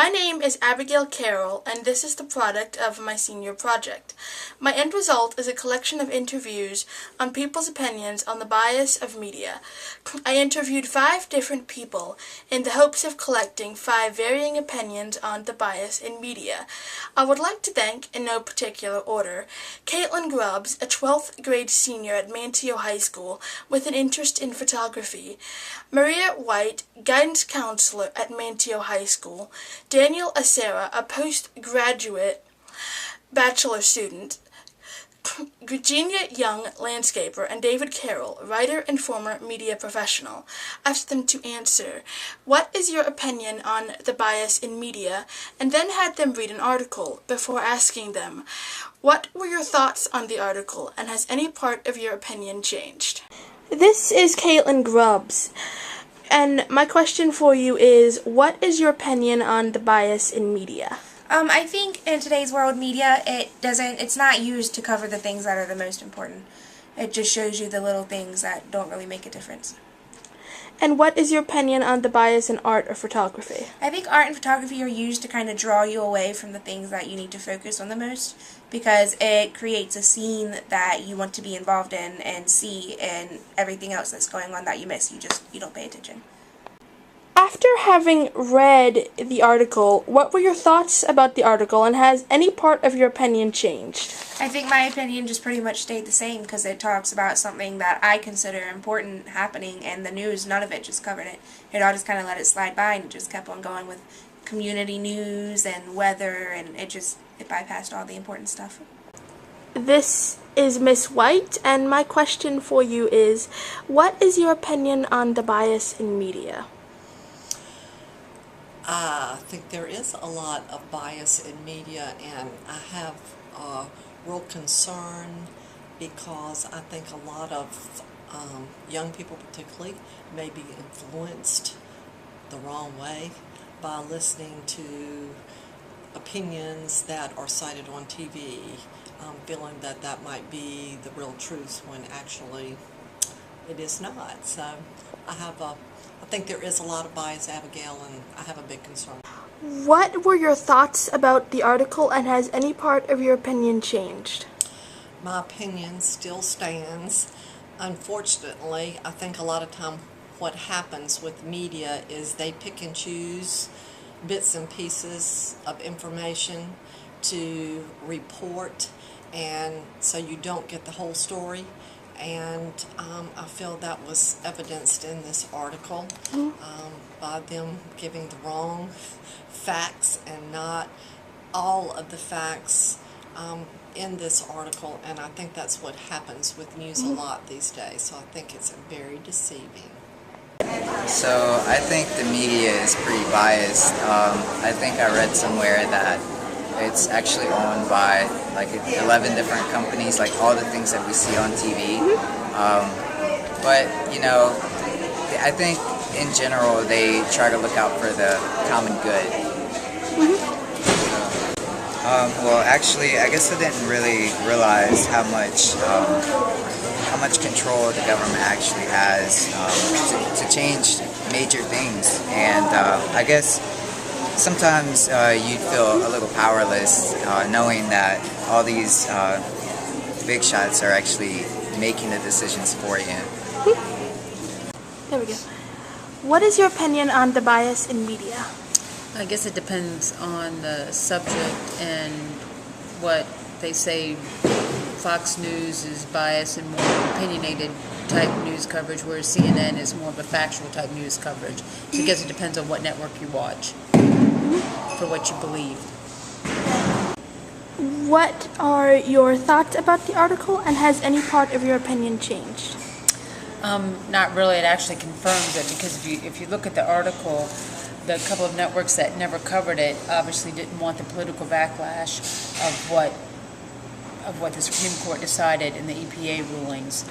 My name is Abigail Carroll, and this is the product of my senior project. My end result is a collection of interviews on people's opinions on the bias of media. I interviewed 5 different people in the hopes of collecting 5 varying opinions on the bias in media. I would like to thank, in no particular order, Caitlin Grubbs, a 12th grade senior at Manteo High School with an interest in photography, Maria White, guidance counselor at Manteo High School, Daniel Acera, a postgraduate bachelor student, Virginia Young, landscaper, and David Carroll, writer and former media professional. Asked them to answer, "What is your opinion on the bias in media?" and then had them read an article before asking them, "What were your thoughts on the article, and has any part of your opinion changed?" This is Caitlin Grubbs, and my question for you is, what is your opinion on the bias in media? I think in today's world, media, it's not used to cover the things that are the most important. It just shows you the little things that don't really make a difference. And what is your opinion on the bias in art or photography? I think art and photography are used to kind of draw you away from the things that you need to focus on the most, because it creates a scene that you want to be involved in and see, and everything else that's going on that you miss, you don't pay attention. After having read the article, what were your thoughts about the article, and has any part of your opinion changed? I think my opinion just pretty much stayed the same, because it talks about something that I consider important happening, and the news, none of it just covered it. It all just kind of let it slide by, and it just kept on going with community news and weather, and it bypassed all the important stuff. This is Miss White, and my question for you is, what is your opinion on the bias in media? I think there is a lot of bias in media, and I have a real concern because I think a lot of young people particularly may be influenced the wrong way by listening to opinions that are cited on TV, feeling that that might be the real truth when actually it is not. So I think there is a lot of bias, Abigail, and I have a big concern. What were your thoughts about the article, and has any part of your opinion changed? My opinion still stands. Unfortunately, I think a lot of time what happens with media is they pick and choose bits and pieces of information to report, and so you don't get the whole story. And I feel that was evidenced in this article by them giving the wrong facts and not all of the facts in this article, and I think that's what happens with news a lot these days, so I think it's very deceiving. So I think the media is pretty biased. I think I read somewhere that it's actually owned by like 11 different companies, like all the things that we see on TV. But, you know, I think in general they try to look out for the common good. Well, actually, I guess I didn't really realize how much control the government actually has to change major things. And I guess sometimes you'd feel a little powerless knowing that all these big shots are actually making the decisions for you. There we go. What is your opinion on the bias in media? I guess it depends on the subject and what they say. Fox News is biased and more opinionated type news coverage, whereas CNN is more of a factual type news coverage. So I guess it depends on what network you watch for what you believe. What are your thoughts about the article, and has any part of your opinion changed? Not really. It actually confirms it, because if you look at the article, the couple of networks that never covered it obviously didn't want the political backlash of what the Supreme Court decided in the EPA rulings.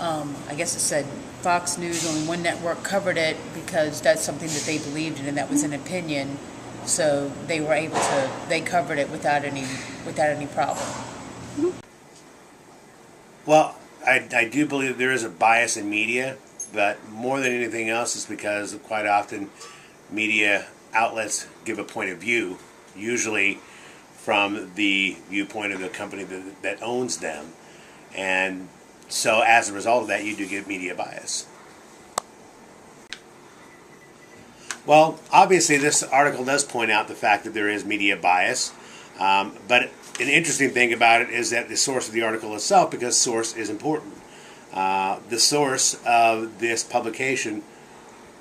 I guess it said Fox News, only one network covered it because that's something that they believed in, and that was an opinion. So they were able to, they covered it without any problem. Well, I do believe there is a bias in media, but more than anything else is because quite often media outlets give a point of view, usually from the viewpoint of the company that owns them. And so as a result of that, you do get media bias. Well, obviously this article does point out the fact that there is media bias, but an interesting thing about it is that the source of the article itself, because source is important. The source of this publication,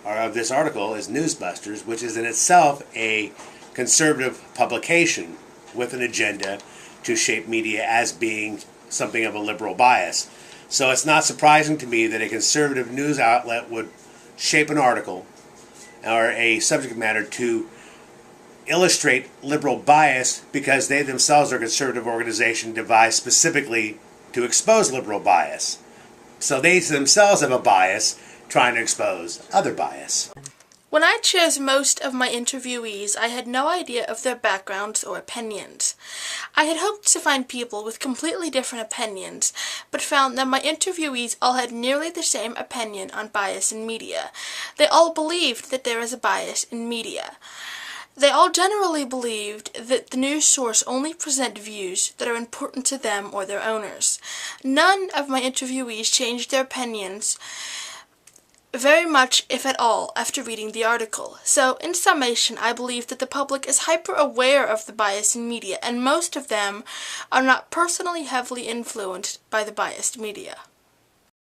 or of this article, is Newsbusters, which is in itself a conservative publication with an agenda to shape media as being something of a liberal bias. So it's not surprising to me that a conservative news outlet would shape an article or a subject matter to illustrate liberal bias, because they themselves are a conservative organization devised specifically to expose liberal bias. So they themselves have a bias trying to expose other bias. When I chose most of my interviewees, I had no idea of their backgrounds or opinions. I had hoped to find people with completely different opinions, but found that my interviewees all had nearly the same opinion on bias in media. They all believed that there is a bias in media. They all generally believed that the news source only present views that are important to them or their owners. None of my interviewees changed their opinions very much, if at all, after reading the article. So, in summation, I believe that the public is hyper-aware of the bias in media, and most of them are not personally heavily influenced by the biased media.